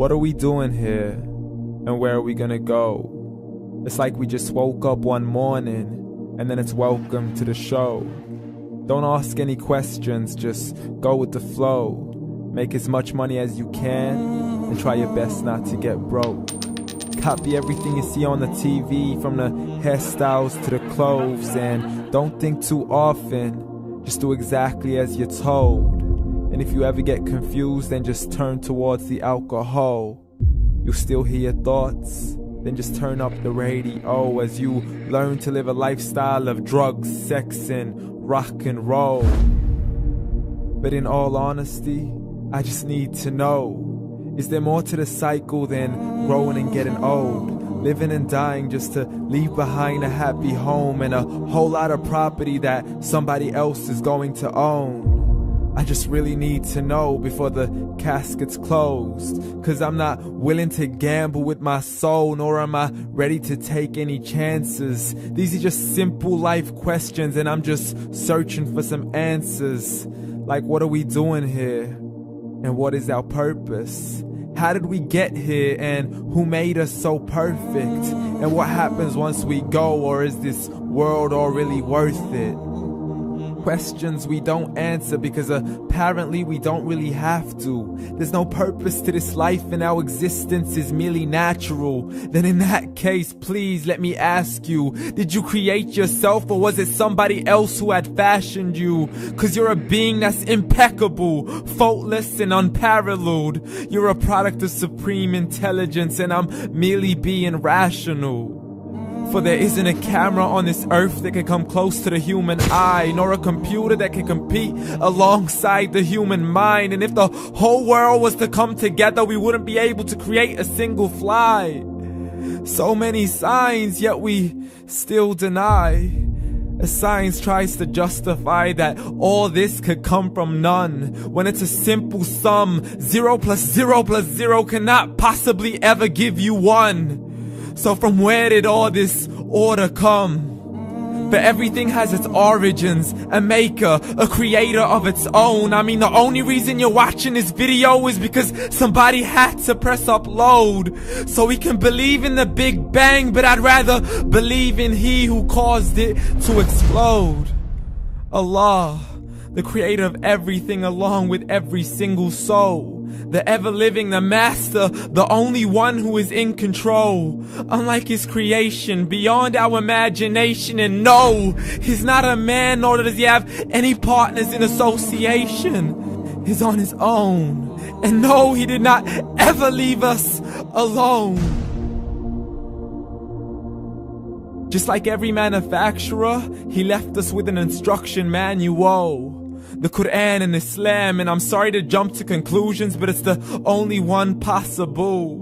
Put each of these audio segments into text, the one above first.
What are we doing here? And where are we gonna go? It's like we just woke up one morning and then it's welcome to the show. Don't ask any questions, just go with the flow. Make as much money as you can and try your best not to get broke. Copy everything you see on the TV, from the hairstyles to the clothes, and don't think too often, just do exactly as you're told. And if you ever get confused, then just turn towards the alcohol. You'll still hear your thoughts, then just turn up the radio as you learn to live a lifestyle of drugs, sex, and rock and roll. But in all honesty, I just need to know, is there more to the cycle than growing and getting old? Living and dying just to leave behind a happy home and a whole lot of property that somebody else is going to own. I just really need to know before the casket's closed, 'cause I'm not willing to gamble with my soul, nor am I ready to take any chances. These are just simple life questions and I'm just searching for some answers. Like, what are we doing here? And what is our purpose? How did we get here, and who made us so perfect? And what happens once we go, or is this world all really worth it? Questions we don't answer because apparently we don't really have to. There's no purpose to this life and our existence is merely natural. Then in that case, please let me ask you, did you create yourself or was it somebody else who had fashioned you? 'Cause you're a being that's impeccable, faultless and unparalleled. You're a product of supreme intelligence and I'm merely being rational. For there isn't a camera on this earth that can come close to the human eye, nor a computer that can compete alongside the human mind. And if the whole world was to come together, we wouldn't be able to create a single fly. So many signs, yet we still deny. As science tries to justify that all this could come from none, when it's a simple sum. 0 plus 0 plus 0 cannot possibly ever give you 1. So from where did all this order come? But everything has its origins, a maker, a creator of its own. I mean, the only reason you're watching this video is because somebody had to press upload. So we can believe in the Big Bang, but I'd rather believe in He who caused it to explode. Allah, the creator of everything along with every single soul. The ever-living, the master, the only one who is in control. Unlike his creation, beyond our imagination. And no, he's not a man, nor does he have any partners in association. He's on his own. And no, he did not ever leave us alone. Just like every manufacturer, he left us with an instruction manual. The Quran and Islam, and I'm sorry to jump to conclusions, but it's the only one possible.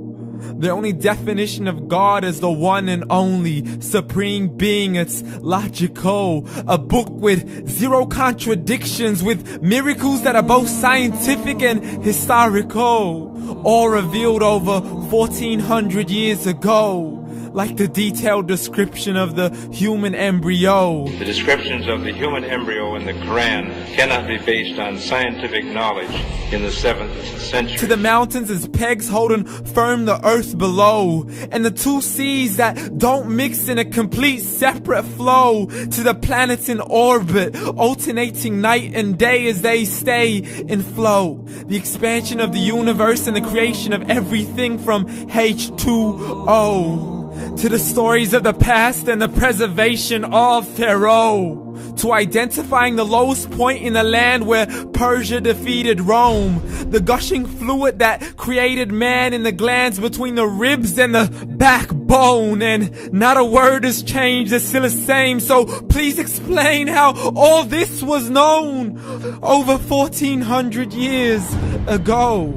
The only definition of God is the one and only supreme being. It's logical, a book with 0 contradictions, with miracles that are both scientific and historical, all revealed over 1400 years ago. Like the detailed description of the human embryo. The descriptions of the human embryo in the Quran cannot be based on scientific knowledge in the 7th century. To the mountains as pegs holding firm the earth below, and the 2 seas that don't mix in a complete separate flow. To the planets in orbit, alternating night and day as they stay in flow. The expansion of the universe and the creation of everything from H2O. To the stories of the past and the preservation of Pharaoh. To identifying the lowest point in the land where Persia defeated Rome. The gushing fluid that created man in the glands between the ribs and the backbone. And not a word has changed, it's still the same. So please explain how all this was known over 1400 years ago.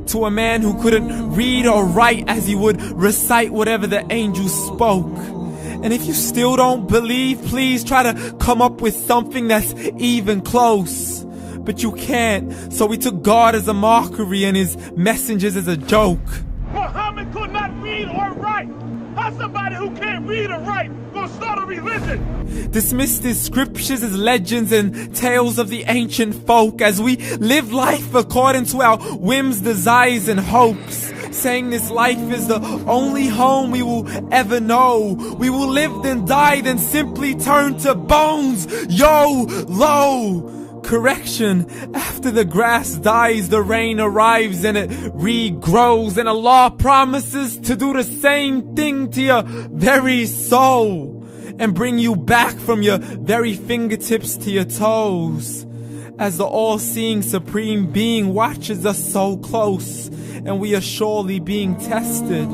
To a man who couldn't read or write as he would recite whatever the angels spoke. And if you still don't believe, please try to come up with something that's even close. But you can't, so we took God as a mockery and his messengers as a joke. Muhammad could not read or write. How's somebody who can't read or write gonna start a religion? Dismissed his scriptures as legends and tales of the ancient folk as we live life according to our whims, desires, and hopes. saying this life is the only home we will ever know. We will live then die, then simply turn to bones. YOLO! Correction, after the grass dies, the rain arrives and it regrows, and Allah promises to do the same thing to your very soul and bring you back from your very fingertips to your toes, as the all-seeing supreme being watches us so close, and we are surely being tested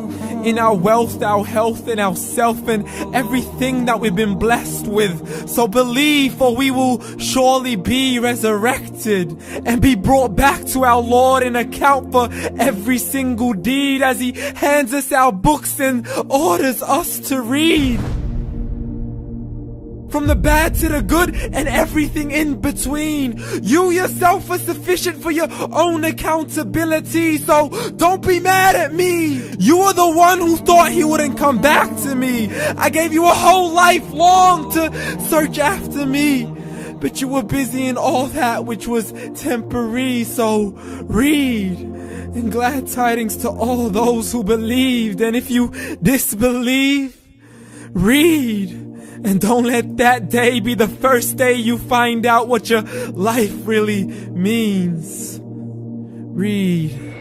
in our wealth, our health, and our self, and everything that we've been blessed with. So believe, for we will surely be resurrected and be brought back to our Lord and account for every single deed, as He hands us our books and orders us to read. From the bad to the good and everything in between. You yourself are sufficient for your own accountability, so don't be mad at me. You are the one who thought He wouldn't come back to me. I gave you a whole life long to search after me, but you were busy in all that which was temporary. So read, and glad tidings to all those who believed. And if you disbelieve, read. And don't let that day be the first day you find out what your life really means. Read.